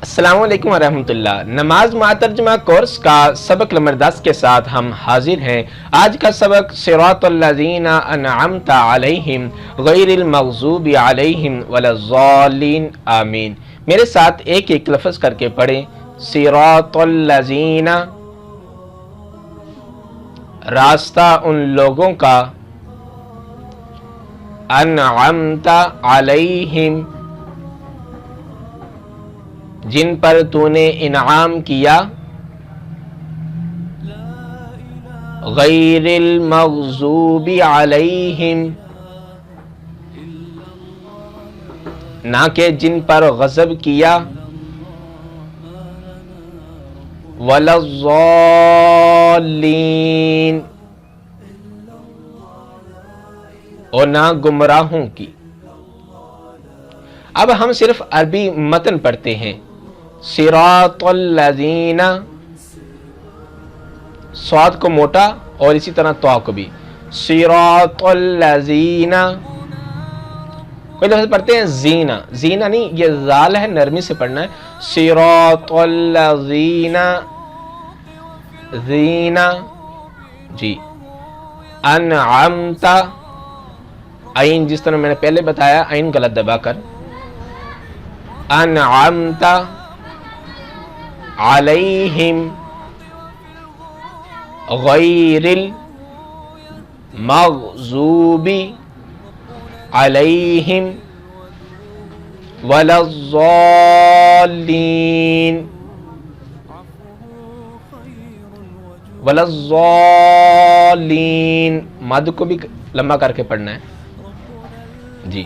السلام علیکم ورحمۃ اللہ۔ نماز معترجمہ کورس کا سبق نمبر 10 کے ساتھ ہم حاضر ہیں۔ آج کا سبق صراط الذین انعمت علیہم غیر المغضوب علیہم ولا الضالین آمین۔ میرے ساتھ ایک ایک لفظ کر کے پڑھیں۔ صراط الذین، راستہ ان لوگوں کا، انعمت علیہم، جن پر تو نے انعام کیا، غیر المغضوب علیہم، نہ کہ جن پر غضب کیا، ولا الضالین، اور نہ گمراہوں کی۔ اب ہم صرف عربی متن پڑھتے ہیں۔ صراط الذین، صاد کو موٹا اور اسی طرح تو کو بھی، صراط الذین۔ کوئی لفظ پڑھتے ہیں زینا، زینا نہیں، یہ زال ہے، نرمی سے پڑھنا ہے۔ صراط الذین، زینا جی، انعمت، عین جس طرح میں نے پہلے بتایا، عین غلط دبا کر، انعمت علیہم غیر المغضوب علیہم ولا الضالین، ولا الضالین، مد کو بھی لمبا کر کے پڑھنا ہے جی۔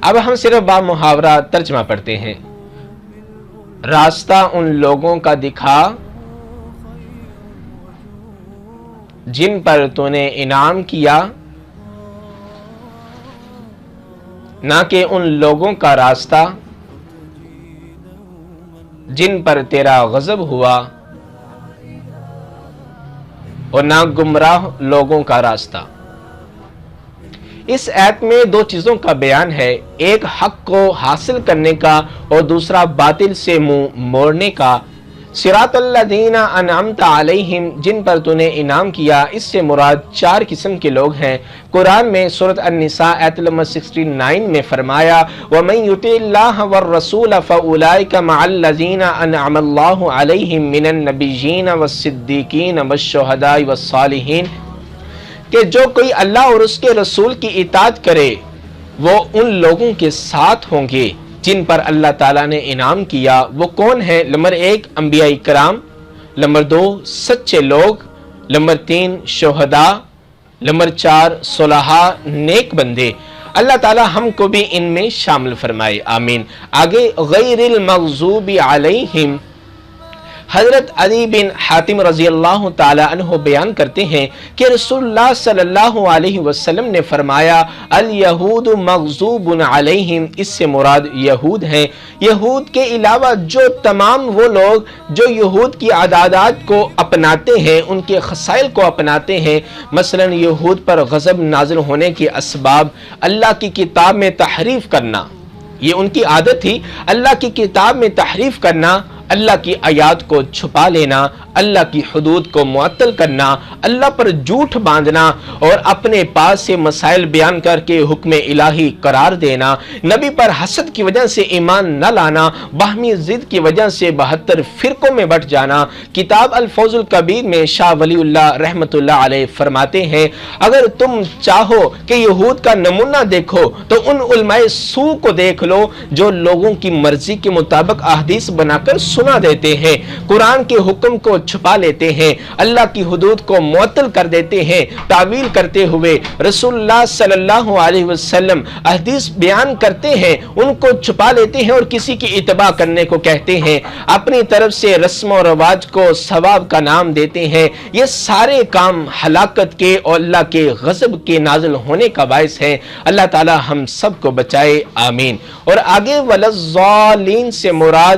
اب ہم صرف با محاورہ ترجمہ پڑھتے ہیں۔ راستہ ان لوگوں کا دکھا جن پر تو نے انعام کیا، نہ کہ ان لوگوں کا راستہ جن پر تیرا غضب ہوا، اور نہ گمراہ لوگوں کا راستہ۔ اس آیت میں دو چیزوں کا بیان ہے، ایک حق کو حاصل کرنے کا اور دوسرا باطل سے منہ موڑنے کا۔ صراط الذین انعمت علیہم، جن پر تو نے انعام کیا، اس سے مراد چار قسم کے لوگ ہیں۔ قرآن میں سورۃ النساء آیت نمبر 69 میں فرمایا، وَمَن يُطِعِ اللَّهَ وَالرَّسُولَ فَأُولَٰئِكَ مَعَ الَّذِينَ أَنْعَمَ اللَّهُ عَلَيْهِم مِّنَ النَّبِيِّينَ وَالصِّدِّيقِينَ وَالشُّهَدَاءِ وَالصَّالِحِينَ، کہ جو کوئی اللہ اور اس کے رسول کی اطاعت کرے وہ ان لوگوں کے ساتھ ہوں گے جن پر اللہ تعالیٰ نے انعام کیا۔ وہ کون ہیں؟ نمبر 1 انبیاء کرام، نمبر 2 سچے لوگ، نمبر 3 شہداء، نمبر 4 صلحاء، نیک بندے۔ اللہ تعالیٰ ہم کو بھی ان میں شامل فرمائے، آمین۔ آگے غیر المغضوب علیہم، حضرت علی بن حاتم رضی اللہ تعالی عنہ بیان کرتے ہیں کہ رسول اللہ صلی اللہ علیہ وسلم نے فرمایا، الیہود مغضوب علیہم، اس سے مراد یہود ہیں۔ یہود کے علاوہ جو تمام وہ لوگ جو یہود کی عادات کو اپناتے ہیں، ان کے خصائل کو اپناتے ہیں، مثلا یہود پر غضب نازل ہونے کے اسباب اللہ کی کتاب میں تحریف کرنا، یہ ان کی عادت تھی، اللہ کی کتاب میں تحریف کرنا، اللہ کی آیات کو چھپا لینا، اللہ کی حدود کو معطل کرنا، اللہ پر جھوٹ باندھنا اور اپنے پاس سے مسائل بیان کر کے حکم الہی قرار دینا، نبی پر حسد کی وجہ سے ایمان نہ لانا، باہمی ضد کی وجہ سے 72 فرقوں میں بٹ جانا۔ کتاب الفوز الکبیر میں شاہ ولی اللہ رحمۃ اللہ علیہ فرماتے ہیں، اگر تم چاہو کہ یہود کا نمونہ دیکھو تو ان علماء سو کو دیکھ لو جو لوگوں کی مرضی کے مطابق احادیث بنا کر سنا دیتے ہیں، قرآن کے حکم کو چھپا لیتے ہیں، اللہ کی حدود کو معطل کر دیتے ہیں، تعویل کرتے ہوئے رسول اللہ صلی اللہ علیہ وسلم احادیث بیان کرتے ہیں، ان کو چھپا لیتے ہیں اور کسی کی اتباع کرنے کو کہتے ہیں، اپنی طرف سے رسم و رواج کو ثواب کا نام دیتے ہیں۔ یہ سارے کام ہلاکت کے اور اللہ کے غضب کے نازل ہونے کا باعث ہے۔ اللہ تعالی ہم سب کو بچائے، آمین۔ اور آگے ولا الضالین سے مراد